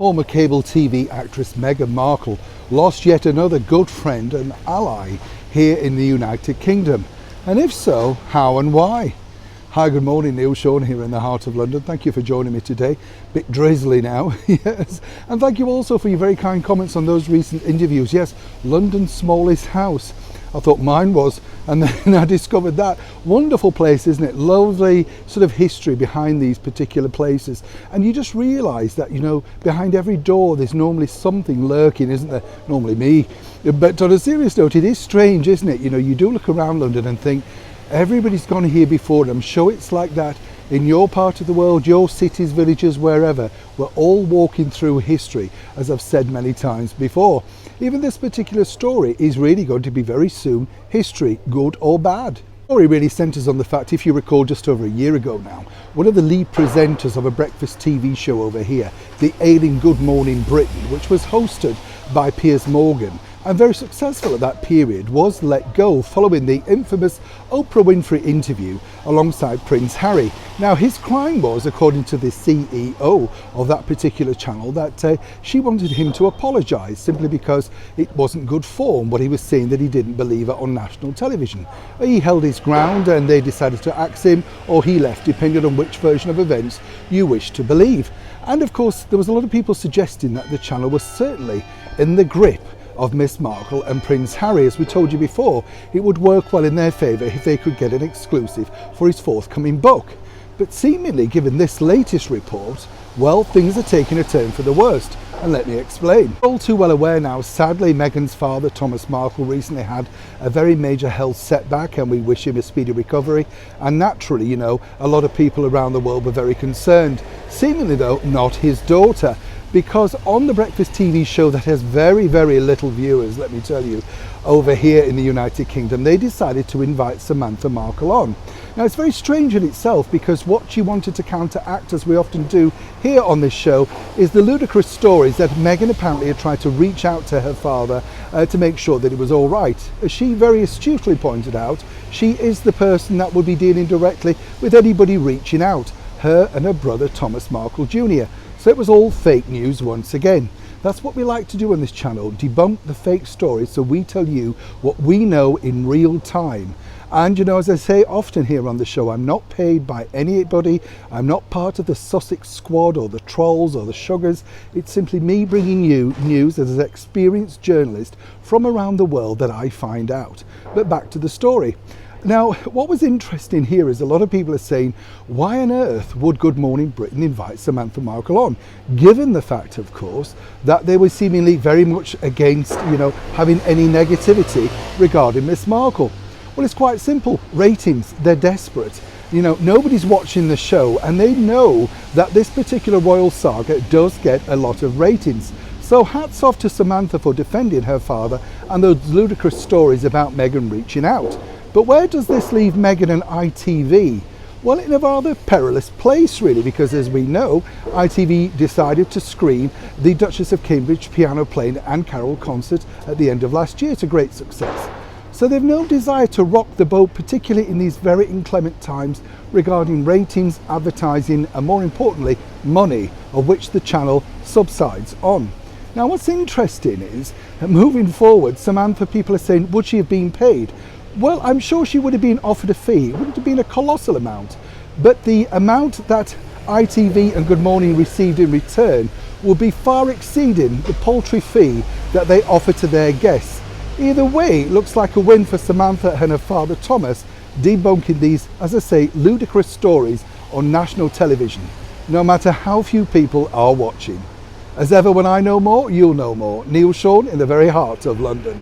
Former cable TV actress Meghan Markle lost yet another good friend and ally here in the United Kingdom. And if so, how and why? Hi, good morning, Neil Sean here in the heart of London. Thank you for joining me today. Bit drizzly now, yes. And thank you also for your very kind comments on those recent interviews. Yes, London's smallest house. I thought mine was, and then I discovered that. Wonderful place, isn't it? Lovely sort of history behind these particular places. And you just realise that, you know, behind every door there's normally something lurking, isn't there? Normally me. But on a serious note, it is strange, isn't it? You know, you do look around London and think, everybody's gone here before, and I'm sure it's like that in your part of the world, your cities, villages, wherever. We're all walking through history, as I've said many times before. Even this particular story is really going to be very soon history, good or bad. The story really centres on the fact, if you recall, just over a year ago now, one of the lead presenters of a breakfast TV show over here, the ailing Good Morning Britain, which was hosted by Piers Morgan, and very successful at that period, was let go following the infamous Oprah Winfrey interview alongside Prince Harry. Now, his crime was, according to the CEO of that particular channel, that she wanted him to apologise simply because it wasn't good form what he was saying, that he didn't believe her on national television. He held his ground and they decided to axe him, or he left, depending on which version of events you wish to believe. And of course, there was a lot of people suggesting that the channel was certainly in the grip of Miss Markle and Prince Harry. As we told you before, it would work well in their favour if they could get an exclusive for his forthcoming book. But seemingly, given this latest report, well, things are taking a turn for the worst, and let me explain. All too well aware now, sadly, Meghan's father, Thomas Markle, recently had a very major health setback, and we wish him a speedy recovery. And naturally, you know, a lot of people around the world were very concerned. Seemingly, though, not his daughter, because on the breakfast TV show that has very, very little viewers, let me tell you, over here in the United Kingdom, they decided to invite Samantha Markle on. Now, it's very strange in itself, because what she wanted to counteract, as we often do here on this show, is the ludicrous stories that Meghan apparently had tried to reach out to her father to make sure that it was all right. As she very astutely pointed out, she is the person that would be dealing directly with anybody reaching out, her and her brother Thomas Markle Jr. So it was all fake news once again. That's what we like to do on this channel, debunk the fake stories, so we tell you what we know in real time. And you know, as I say often here on the show, I'm not paid by anybody. I'm not part of the Sussex squad or the trolls or the sugars. It's simply me bringing you news as an experienced journalist from around the world that I find out. But back to the story. Now, what was interesting here is a lot of people are saying, why on earth would Good Morning Britain invite Samantha Markle on? Given the fact, of course, that they were seemingly very much against, you know, having any negativity regarding Miss Markle. Well, it's quite simple. Ratings, they're desperate. You know, nobody's watching the show, and they know that this particular royal saga does get a lot of ratings. So hats off to Samantha for defending her father and those ludicrous stories about Meghan reaching out. But where does this leave Meghan and ITV? Well, in a rather perilous place, really, because as we know, ITV decided to screen the Duchess of Cambridge piano playing and carol concert at the end of last year to great success. So they've no desire to rock the boat, particularly in these very inclement times regarding ratings, advertising, and more importantly, money, of which the channel subsides on. Now, what's interesting is, moving forward, Samantha, people are saying, would she have been paid? Well, I'm sure she would have been offered a fee. It wouldn't have been a colossal amount, but the amount that ITV and Good Morning received in return will be far exceeding the paltry fee that they offer to their guests. Either way, it looks like a win for Samantha and her father Thomas, debunking these, as I say, ludicrous stories on national television, no matter how few people are watching. As ever, when I know more, you'll know more. Neil Sean in the very heart of London.